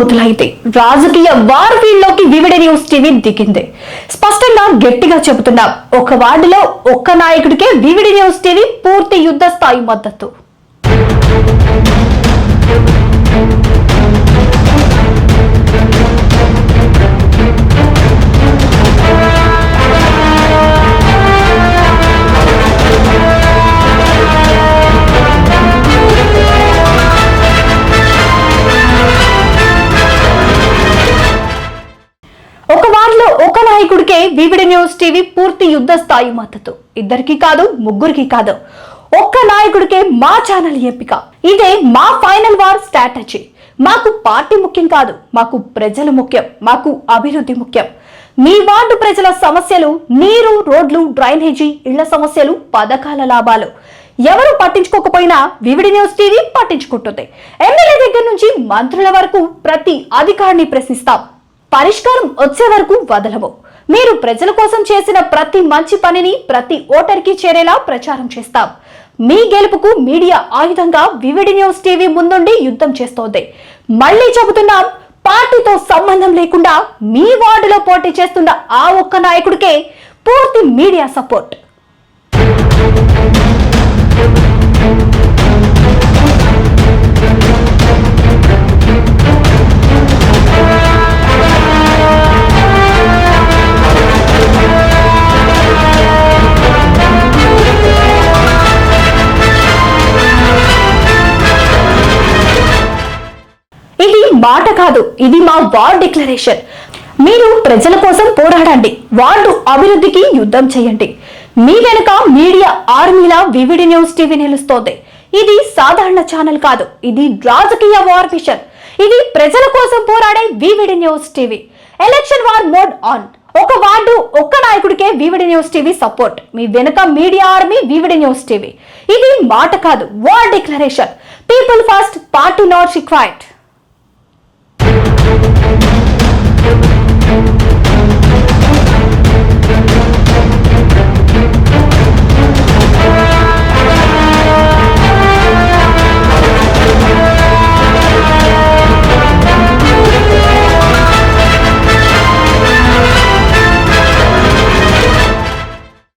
మొదలైంది. రాజకీయ వార్ ఫీల్డ్లోకి వివిడి న్యూస్ టీవీ దిగింది. స్పష్టంగా గట్టిగా చెబుతున్నాం, ఒక వార్డులో ఒక్క నాయకుడికే వివిడి న్యూస్ టీవీ పూర్తి యుద్ధ స్థాయి మద్దతు. ఒక వార్డులో ఒక నాయకుడికే వివిడి న్యూస్ టీవీ పూర్తి యుద్ధ స్థాయి మద్దతు. ఇద్దరికి కాదు, ముగ్గురికి కాదు, ఒక్క నాయకుడికే మా ఛానల్ ఎంపిక. ఇదే మా ఫైనల్ వార్ స్ట్రాటజీ. మాకు పార్టీ ముఖ్యం కాదు, మాకు ప్రజలు ముఖ్యం, మాకు అభివృద్ధి ముఖ్యం. మీ వార్డు ప్రజల సమస్యలు, నీరు, రోడ్లు, డ్రైనేజీ, ఇళ్ల సమస్యలు, పథకాల లాభాలు ఎవరు పట్టించుకోకపోయినా వివిడి న్యూస్ టీవీ పట్టించుకుంటుంది. ఎమ్మెల్యే దగ్గర నుంచి మంత్రుల వరకు ప్రతి అధికారిని ప్రశ్నిస్తాం. పరిష్కారం వచ్చే వరకు వదలము. మీరు ప్రజల కోసం చేసిన ప్రతి మంచి పనిని ప్రతి ఓటర్కి చేరేలా ప్రచారం చేస్తాం. మీ గెలుపుకు మీడియా ఆయుధంగా వివిడి న్యూస్ టీవీ ముందుండి యుద్ధం చేస్తోంది. మళ్ళీ చెబుతున్నాం, పార్టీతో సంబంధం లేకుండా మీ వార్డులో పోటీ చేస్తున్న ఆ ఒక్క నాయకుడికే పూర్తి మీడియా సపోర్ట్. ఇది మాట కాదు, ఇది మా వార్ డిక్లరేషన్. మీరు ప్రజల కోసం పోరాడండి, వార్డు అభివృద్ధికి యుద్ధం చేయండి. మీ వెనుక మీడియా ఆర్మీలా వివిడి న్యూస్ టీవీ నిలుస్తోంది. ఇది సాధారణ ఛానల్ కాదు, ఇది రాజకీయ వార్ మిషన్. ఇది ప్రజల కోసం పోరాడే VVD news TV. Election war mode on. ఒక వార్డు ఒక్క నాయకుడికే వివిడి న్యూస్ టీవీ సపోర్ట్. మీ వెనుక media army VVD news TV. ఇది మాట కాదు, war declaration. People first, party not required.